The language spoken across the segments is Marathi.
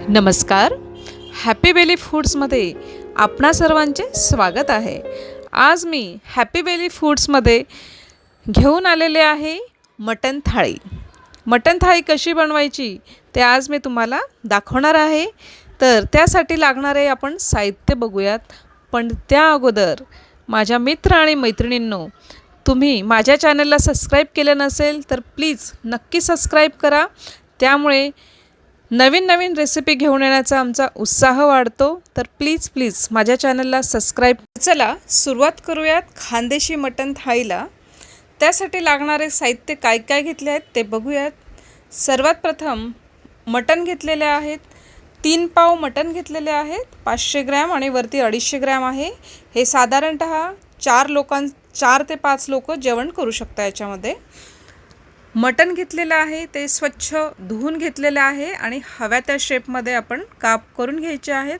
नमस्कार. हॅपी व्हॅली फूड्समध्ये आपणा सर्वांचे स्वागत आहे. आज मी हॅपी व्हॅली फूड्समध्ये घेऊन आलेले आहे मटण थाळी. मटण थाळी कशी बनवायची ते आज मी तुम्हाला दाखवणार आहे. तर त्यासाठी लागणारे आपण साहित्य बघूयात. पण त्या अगोदर माझ्या मित्र आणि मैत्रिणींनो, तुम्ही माझ्या चॅनलला सबस्क्राईब केलं नसेल तर प्लीज नक्की सबस्क्राईब करा. त्यामुळे नवीन नवीन रेसिपी घेऊन येण्याचा आमचा उत्साह वाढतो. तर प्लीज माझ्या चॅनलला सबस्क्राईब. चला सुरुवात करूयात खानदेशी मटण थाळीला. त्यासाठी लागणारे साहित्य काय काय घेतले आहेत ते बघूयात. सर्वात प्रथम मटण घेतलेले आहेत. 3 पाव मटण घेतलेले आहेत. 500 ग्रॅम आणि वरती 250 ग्रॅम आहे. हे साधारणतः 4 ते 5 लोक जेवण करू शकता. याच्यामध्ये मटण घेतलेलं आहे ते स्वच्छ धुवून घेतलेलं आहे आणि हव्या त्या शेपमध्ये आपण काप करून घ्यायचे आहेत.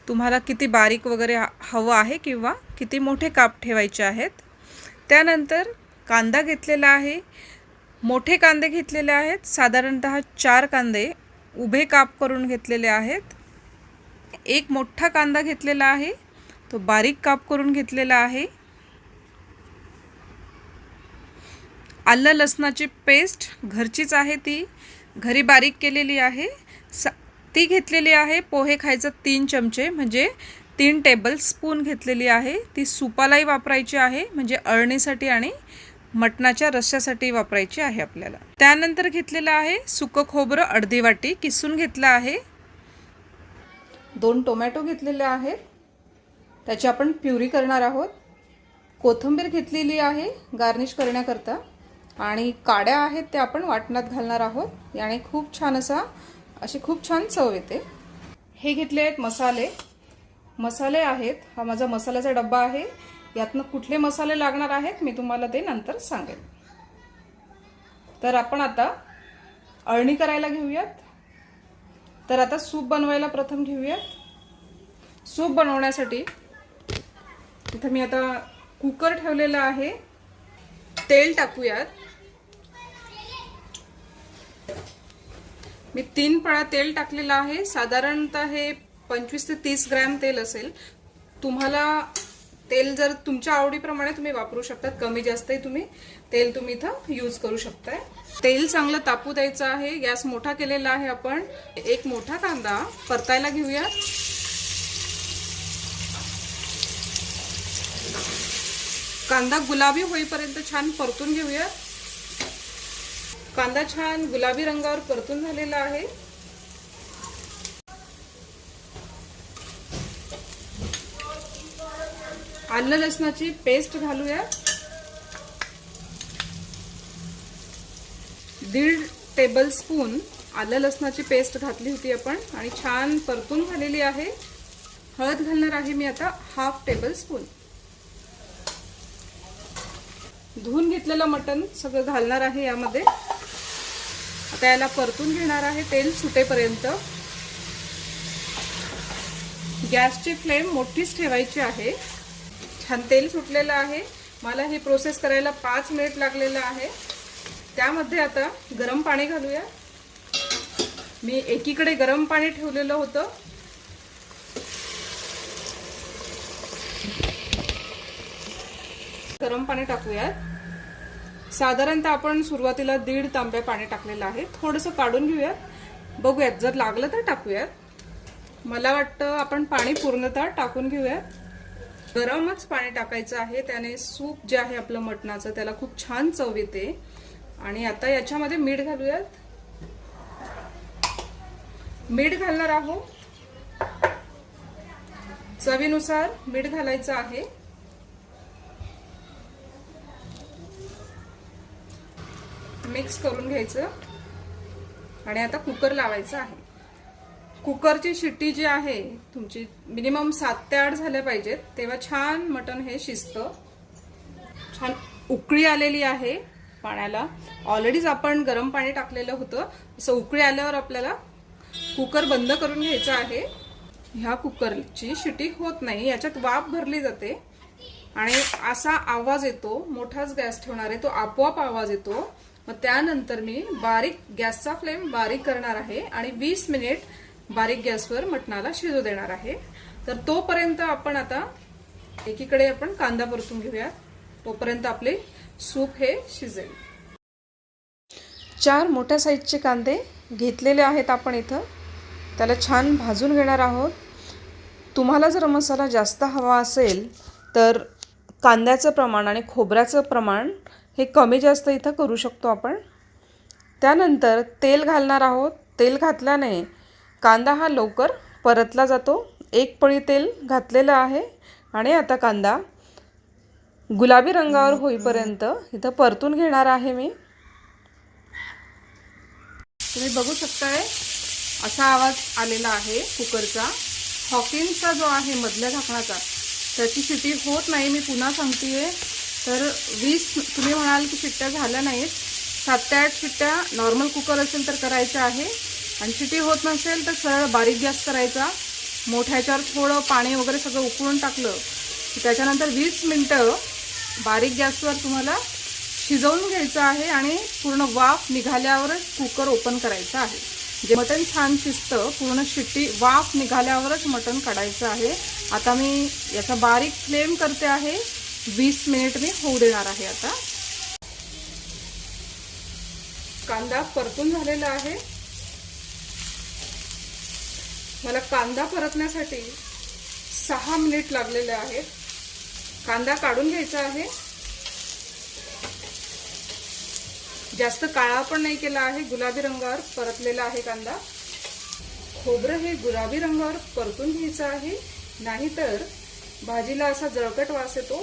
तुम्हाला किती बारीक वगैरे हवं आहे किंवा किती मोठे काप ठेवायचे आहेत. त्यानंतर कांदा घेतलेला आहे. मोठे कांदे घेतलेले आहेत. साधारणतः 4 कांदे उभे काप करून घेतलेले आहेत. एक मोठा कांदा घेतलेला आहे, तो बारीक काप करून घेतलेला आहे. आलं लसणाची पेस्ट घरचीच आहे, ती घरी बारीक केलेली आहे, ती घेतलेली आहे. पोहे खायचं 3 चमचे म्हणजे 3 टेबलस्पून घेतलेली आहे. ती सुपालाही वापरायची आहे, म्हणजे अळणीसाठी आणि मटणाच्या रश्श्यासाठी वापरायची आहे आपल्याला. त्यानंतर घेतलेलं आहे सुकं खोबरं अर्धी वाटी किसून घेतलं आहे. 2 टोमॅटो घेतलेले आहेत, त्याची आपण प्युरी करणार आहोत. कोथिंबीर घेतलेली आहे गार्निश करण्याकरता आणि काड्या आहेत त्या आपण वाटणात घालणार आहोत. याने खूप छान खूप छान चव येते. हे घेतले आहेत मसाले आहेत. हा माझा मसाल्याचा डब्बा आहे. यातनं कुठले मसाले लागणार आहेत मी तुम्हाला ते नंतर सांगेन. तर आपण आता अळणी करायला घेऊयात. तर आता सूप बनवायला प्रथम घेऊयात. सूप बनवण्यासाठी इथे मी आता कुकर ठेवलेला आहे. तेल टाकूयात. मी 3 पळा तेल टाकलेलं आहे. साधारणतः हे 25 ते 30 ग्रॅम तेल असेल. तुम्हाला तेल जर तुमच्या आवडीप्रमाणे तुम्ही वापरू शकता. कमी जास्तही तुम्ही इथं यूज करू शकताय. तेल चांगलं तापू द्यायचं आहे. गॅस मोठा केलेला आहे आपण. एक मोठा कांदा परतायला घेऊया. कांदा गुलाबी होईपर्यंत छान परतून घेऊया. कांदा छान गुलाबी रंगावर परतून झालेला आहे. आलं लसणाची पेस्ट घालूया. 1.5 टेबलस्पून आलं लसणाची पेस्ट घातली होती आपण आणि छान परतून झालेली आहे. हळद घालणार आहे मी आता 1/2 टेबलस्पून. धुवून घेतलेलं मटण सगळं घालणार आहे यामध्ये. आता याला परतून घेणार आहे तेल सुटेपर्यंत. गॅसची फ्लेम मोठीच ठेवायची आहे. छान तेल सुटलेलं आहे. मला ही प्रोसेस करायला 5 मिनिट लागलेलं आहे. त्यामध्ये आता गरम पाणी घालूया. मी एकीकडे गरम पाणी ठेवलेलं होतं. गरम पाणी टाकूयात. साधारणतः आपण सुरुवातीला 1.5 तांब्या पाणी टाकलेलं आहे. थोडंसं काढून घेऊयात, बघूयात जर लागलं तर टाकूयात. मला वाटतं आपण पाणी पूर्णतः टाकून घेऊयात. गरमच पाणी टाकायचं आहे, त्याने सूप जे आहे आपलं मटणाचं त्याला खूप छान चव येते. आणि आता याच्यामध्ये मीठ घालूयात. मीठ घालणार आहोत. चवीनुसार मीठ घालायचं आहे. मिक्स करून घ्यायचं आणि आता कुकर लावायचं आहे. कुकरची शिट्टी जी आहे तुमची मिनिमम 7 ते 8 झाल्या पाहिजेत, तेव्हा छान मटण हे शिजतं. छान उकळी आलेली आहे पाण्याला. ऑलरेडीच आपण गरम पाणी टाकलेलं होतं. असं उकळी आल्यावर आपल्याला कुकर बंद करून घ्यायचा आहे. ह्या कुकरची शिट्टी होत नाही, याच्यात वाफ भरली जाते आणि असा आवाज येतो. मोठाच गॅस ठेवणार आहे, तो आपोआप आवाज येतो. मग त्यानंतर मी गॅसचा फ्लेम बारीक करणार आहे आणि 20 मिनिट बारीक गॅसवर मटणाला शिजू देणार आहे. तर तोपर्यंत आपण आता एकीकडे आपण कांदा परतून घेऊया. तोपर्यंत आपले सूप हे शिजेल. 4 मोठ्या साईजचे कांदे घेतलेले आहेत आपण इथं. त्याला छान भाजून घेणार आहोत. तुम्हाला जर मसाला जास्त हवा असेल तर कांद्याचं प्रमाण आणि खोबऱ्याचं प्रमाण हे कमी जास्त इथं करू शकतो आपण. त्यानंतर तेल घालणार आहोत. तेल घातल्याने कांदा हा लवकर परतला जातो. 1 पळी तेल घातलेलं आहे आणि आता कांदा गुलाबी रंगावर होईपर्यंत इथं परतून घेणार आहे मी. तुम्ही बघू शकताय असा आवाज आलेला आहे कुकरचा. हॉकिन्सचा जो आहे मधल्या झाकणाचा त्याची शिट्टी होत नाही. मी पुन्हा सांगतेय. तर 20 तुम्ही म्हणाल की शिट्ट्या झाल्या नाहीत. 7 ते 8 शिट्ट्या नॉर्मल कुकर असेल तर करायच्या आहे. आणि शिट्टी होत नसेल तर सरळ बारीक गॅस करायचा. मोठ्याच्यावर थोडं पाणी वगैरे सगळं उकळून टाकलं की त्याच्यानंतर 20 मिनटं बारीक गॅसवर तुम्हाला शिजवून घ्यायचं आहे. आणि पूर्ण वाफ निघाल्यावरच कुकर ओपन करायचं आहे. जे मटण छान शिजतं पूर्ण शिट्टी वाफ निघाल्यावरच मटण काढायचं आहे. आता मी याचा बारीक फ्लेम करते आहे. 20 मिनिट मी होऊ देणार आहे. आता कांदा परतून झालेला आहे. मला कांदा परतण्यासाठी 6 मिनिट लागलेले आहेत. कांदा काढून घ्यायचा आहे. जास्त काळा पण नाही केला आहे. गुलाबी रंगावर परतलेला आहे कांदा. खोबरं हे गुलाबी रंगावर परतून घ्यायचं आहे. नाहीतर भाजीला असा जळकट वास येतो.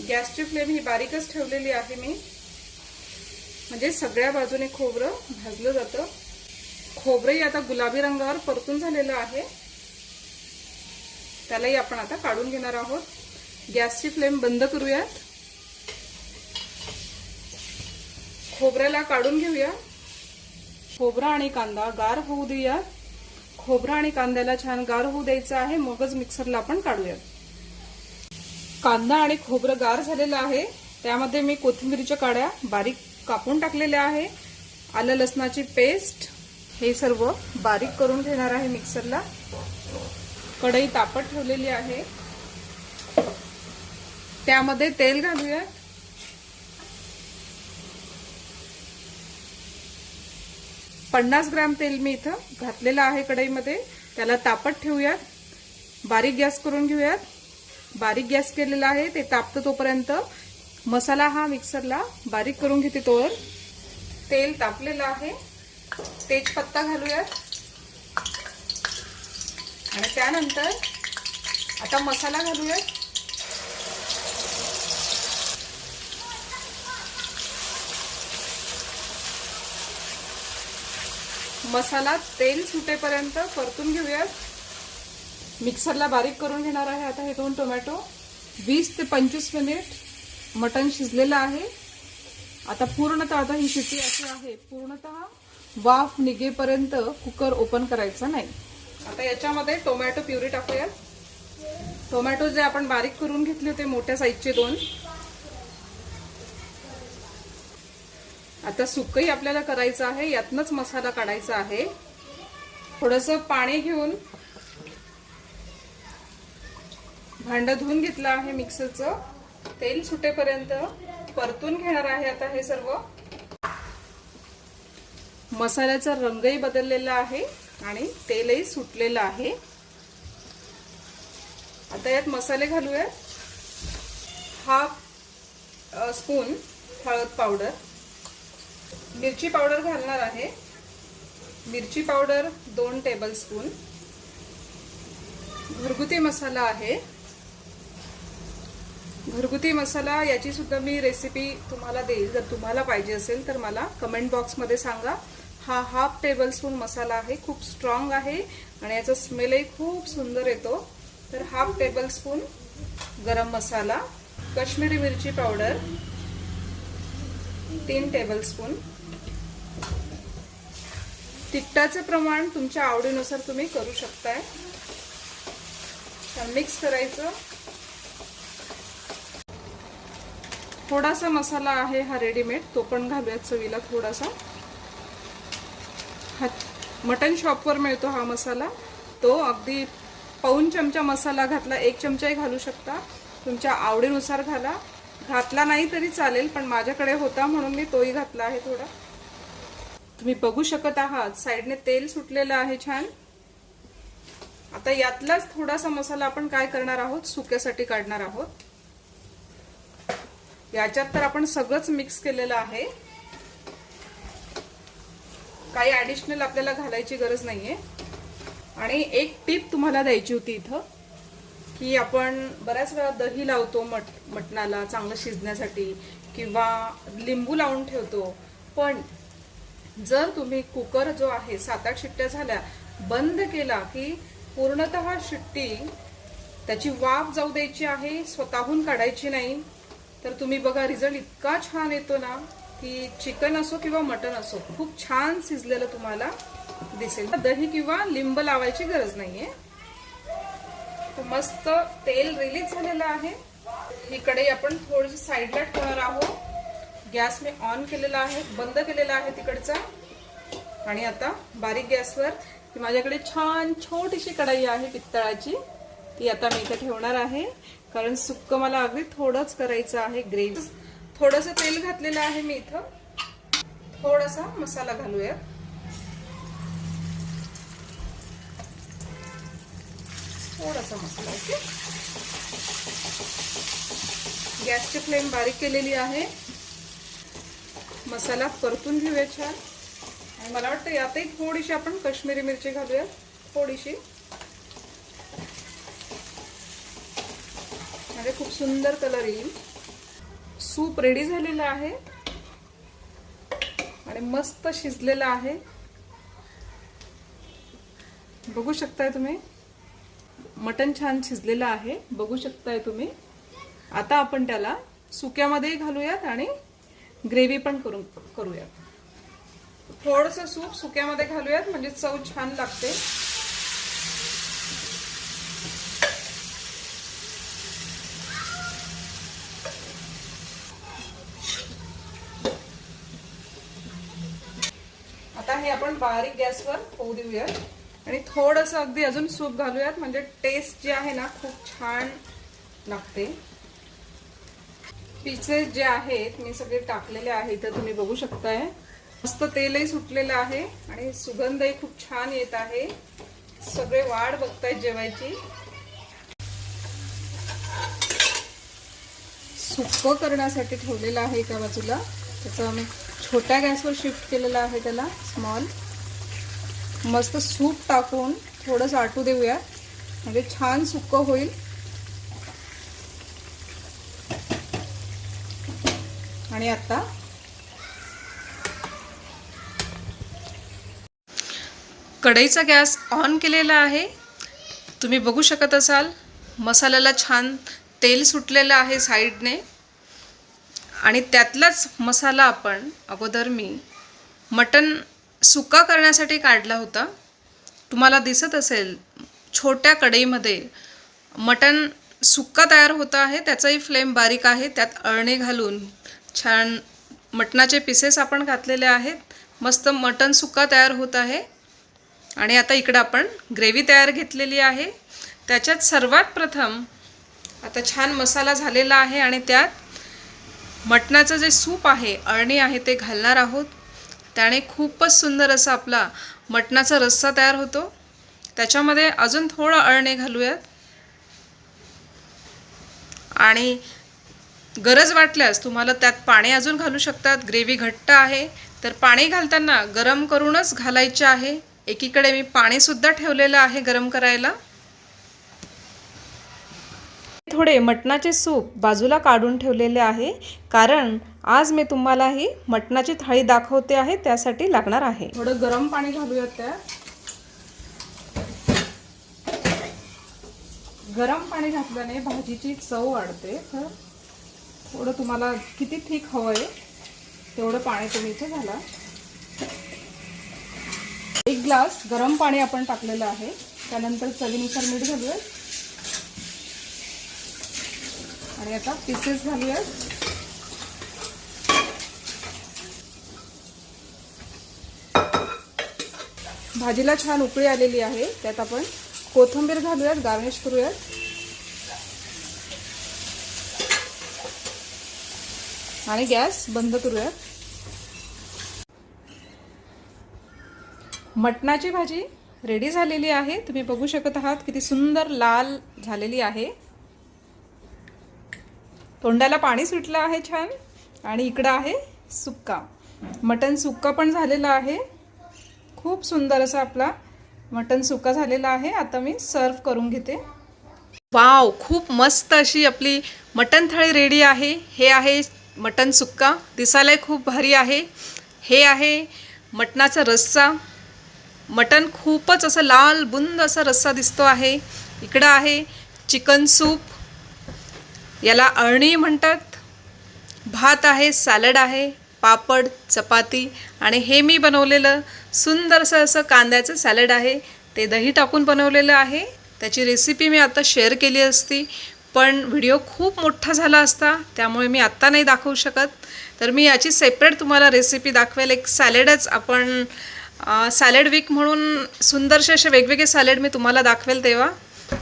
गॅसची फ्लेम ही बारीकच ठेवलेली आहे मी. म्हणजे सगळ्या बाजूने खोबरं भाजलं जातं. खोबरंही आता गुलाबी रंगावर परतून झालेलं आहे. त्यालाही आपण आता काढून घेणार आहोत. गॅसची फ्लेम बंद करूयात. खोबऱ्याला काढून घेऊया. खोबरा आणि कांदा गार होऊ देऊया. खोबरा आणि कांद्याला छान गार होऊ द्यायचं आहे. मगच मिक्सरला आपण काढूया. कांदा आणि खोबरं गार झालेलं आहे. त्यामध्ये मी कोथिंबीरच्या काड्या बारीक कापून टाकलेल्या आहे. आलं लसणाची पेस्ट हे सर्व बारीक करून घेणार आहे मिक्सरला. कढई तापत ठेवलेली आहे. त्यामध्ये तेल घालूया. पन्नास ग्रॅम तेल मी इथं घातलेलं आहे कढईमध्ये. त्याला तापत ठेवूयात. बारीक गॅस करून घेऊयात. बारीक गॅस केलेला आहे. ते तापतं तोपर्यंत मसाला हा मिक्सरला बारीक करून घेते तोवर. तेल तापलेलं आहे. तेजपत्ता घालूयात. आणि त्यानंतर आता मसाला घालूयात. मसाला तेल सुटेपर्यंत परतून घेऊयात. मिक्सरला बारीक करून घेणार आहे आता हे 2 टोमॅटो. 20 ते 25 मिनिट मटण शिजलेलं आहे. आता पूर्णतः आता ही शिट्टी अशी आहे. पूर्णतः वाफ निघेपर्यंत कुकर ओपन करायचा नाही. आता याच्यामध्ये टोमॅटो प्युरी टाकूयात. टोमॅटो जे आपण बारीक करून घेतले होते मोठ्या साईजचे 2. आता सुक्कही आपल्याला करायचं आहे. यातनच मसाला काढायचा आहे. थोडंसं पाणी घेऊन भांडं धुवून घेतलं आहे मिक्सरचं. तेल सुटेपर्यंत परतून घेणार आहे आता हे सर्व. मसाल्याचा रंगही बदललेला आहे आणि तेलही सुटलेलं आहे. आता यात मसाले घालूया. 1/2 स्पून हळद पावडर. मिरची पावडर घालणार आहे. मिरची पावडर 2 टेबलस्पून. घरगुती मसाला आहे. घरगुती मसाला याची सुद्धा मी रेसिपी तुम्हाला देईल. जर तुम्हाला पाहिजे असेल तर मला कमेंट बॉक्समध्ये सांगा. हा 1/2 टेबलस्पून मसाला आहे. खूप स्ट्रॉंग आहे आणि याचा स्मेलही खूप सुंदर येतो. तर 1/2 टेबलस्पून गरम मसाला. काश्मीरी मिरची पावडर 3 टेबलस्पून. तिखटाचे प्रमाण तुमच्या आवडीनुसार तुम्ही करू शकताय. मिक्स करायचं. थोडासा मसाला आहे हा रेडीमेड, तो पण घालूयात चवीला थोडासा. मटन शॉपवर मिळतो हा मसाला। तो अगदी पाऊण चमचा मसाला घातला, 1 चमचाही घालू शकता, तुमच्या आवडीनुसार घाला। घातला नाही तरी चालेल, पण माझ्याकडे होता म्हणून मी तोही घातला आहे थोडा। तुम्ही बघू शकत आहात साइडने तेल सुटलेलं आहे छान। आता यातलाच थोडासा मसाला आपण काय करणार आहोत, सुक्यासाठी काढणार आहोत। याच्यात तर आपण सगळंच मिक्स केलेलं आहे, काही ॲडिशनल आपल्याला घालायची गरज नाहीये। आणि एक टिप तुम्हाला द्यायची होती इथं, की आपण बऱ्याच वेळा दही लावतो मटणाला चांगलं शिजण्यासाठी किंवा लिंबू लावून ठेवतो, पण जर तुम्ही कुकर जो आहे 7-8 शिट्ट्या झाल्या बंद केला की पूर्णतः शिट्टी त्याची वाफ जाऊ द्यायची आहे, स्वतःहून काढायची नाही। तर तुम्ही बघा रिझल्ट इतका छान येतो ना, की चिकन असो किंवा मटन असो खूप छान शिजलेलं तुम्हाला दिसेल। दही किंवा लिंब लावायची गरज नाहीये। तर मस्त तेल रिलीज झालेलं आहे। ही कढई आपण थोडीशी साईडला ठेवणार आहोत। गॅस मी ऑन केलेला आहे, बंद केलेला आहे तिकडचा। आणि आता बारीक गॅसवर माझ्याकडे छान छोटीशी कढई आहे पित्तळाची, ती आता मी इथे ठेवणार आहे, कारण सुक्क मला अगदी थोडंच करायचं आहे ग्रेव्ही। थोडंसं तेल घातलेलं आहे मी इथं, थोडासा मसाला घालूया। थोडासा मसाला, ओके। गॅसची फ्लेम बारीक केलेली आहे। मसाला परतून घेऊया छान। आणि मला वाटतं यातही थोडीशी आपण काश्मीरी मिरची घालूया, थोडीशी, म्हणजे खूप सुंदर कलर येईल। सूप रेडी झालेलं आहे आणि मस्त शिजलेलं आहे, बघू शकताय तुम्ही। मटन छान शिजलेलं आहे, बघू शकताय तुम्ही। आता आपण त्याला सुक्यामध्ये घालूयात आणि ग्रेव्ही पण करूयात। थोडंसं सूप सुक्यामध्ये घालूयात म्हणजे चव छान लागते। आता हे आपण बारीक गॅसवर होऊ देऊयात आणि थोडंसं अगदी अजून सूप घालूयात, म्हणजे टेस्ट जी आहे ना खूप छान लागते। पीसेस जे आहेत मी सगळे टाकलेले आहेत, तर तुम्ही बघू शकताय मस्त तेलही सुटलेलं आहे आणि सुगंधही खूप छान येत आहे। सगळे वाट बघतायत जेवायची। सुक्क करण्यासाठी ठेवलेलं आहे एका बाजूला, त्याचं आम्ही छोट्या गॅसवर शिफ्ट केलेलं आहे त्याला, स्मॉल। मस्त सूप टाकून थोडंसं आटू देऊया म्हणजे छान सुक्क होईल। आणि आता कढईचा गॅस ऑन केलेला आहे, तुम्ही बघू शकत असाल। मसाल्याला छान तेल सुटलेलं आहे साईडने आणि त्यातलाच मसाला आपण अगोदर मी मटन सुक्का करण्यासाठी काढला होता। तुम्हाला दिसत असेल छोट्या कढईमध्ये मटन सुक्का तयार होत आहे, त्याचाही फ्लेम बारीक आहे। त्यात अळणी घालून छान मटणाचे पीसेस आपण घातलेले आहेत, मस्त मटन सुक्का तयार होत आहे। आणि आता इकडे आपण ग्रेव्ही तयार घेतलेली आहे, त्याच्यात सर्वात प्रथम आता छान मसाला झालेला आहे आणि त्यात मटणाचं जे सूप आहे, अळणी आहे, ते घालणार आहोत। त्याने खूपच सुंदर असा आपला मटणाचा रस्सा तयार होतो। त्याच्यामध्ये अजून थोडं अळणी घालूयात आणि गरज वाटल्यास तुम्हाला त्यात पाणी अजून घालू शकतात। ग्रेव्ही घट्ट आहे तर पाणी घालताना गरम करूनच घालायचे आहे। एकीकडे मी पाणी सुद्धा ठेवलेलं आहे गरम करायला। थोडे मटणाचे सूप बाजूला काढून ठेवलेले आहे, कारण आज मी तुम्हाला ही मटणाची थाळी दाखवते आहे, त्यासाठी लागणार आहे। थोडं गरम पाणी घालूयात त्यात। गरम पाणी घातल्याने भाजीची चव वाढते। तर थोडं तुम्हाला किती थिक हवंय तेवढं पाणी तुम्ही इथे घाला। 1 ग्लास गरम पाणी आपण टाकलेलं आहे। त्यानंतर चवीनुसार मीठ घालूया आणि आता पीसेस घालूया। भाजीला छान उकळी आलेली आहे. त्यात आपण कोथिंबीर घालूयात, गार्निश करूयात. आणि गॅस बंद करूयात. मटणाची भाजी रेडी झालेली आहे. तुम्ही बघू शकत आहात किती सुंदर लाल झालेली आहे. तोंडाला पाणी सुटलं आहे छान. आणि इकडं आहे सुक्का, मटण सुक्का पण झालेला आहे. खूप सुंदर असा आपला मटण सुक्का झालेला आहे. आता मी सर्व करून घेते. वाव, खूप मस्त अशी आपली मटण थाळी रेडी आहे. हे आहे मटण सुक्का, दिसायला खूप भारी आहे. हे आहे मटणाचा रस्सा. मटण खूपच असं लाल बुंद असा रस्सा दिसतो आहे. इकडं आहे चिकन सूप, याला अळणी म्हणतात. भात आहे, सॅलड आहे, पापड, चपाती आणि हे मी बनवलेलं सुंदरसं असं कांद्याचं सॅलड आहे. ते दही टाकून बनवलेलं आहे. त्याची रेसिपी मी आता शेअर केली असती, पण व्हिडिओ खूप मोठा झाला असता, त्यामुळे मी आत्ता नाही दाखवू शकत. तर मी याची सेपरेट तुम्हाला रेसिपी दाखवेल. एक सॅलडच आपण सॅलड वीक म्हणून सुंदरसे असे वेगवेगळे सॅलड मी तुम्हाला दाखवेल तेव्हा.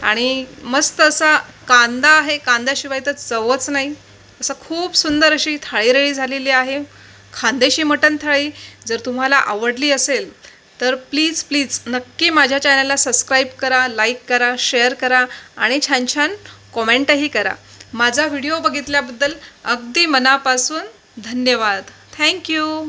आणि मस्त असा कांदा आहे, कांद्याशिवाय तर चवच नाही. असं खूप सुंदर अशी थाळी रेडी झालेली आहे, खानदेशी मटण थाळी. जर तुम्हाला आवडली असेल तर प्लीज प्लीज नक्की माझ्या चॅनलला सबस्क्राईब करा, लाईक करा, शेअर करा आणि छान छान कॉमेंटही करा. माझा व्हिडिओ बघितल्याबद्दल अगदी मनापासून धन्यवाद. थँक्यू.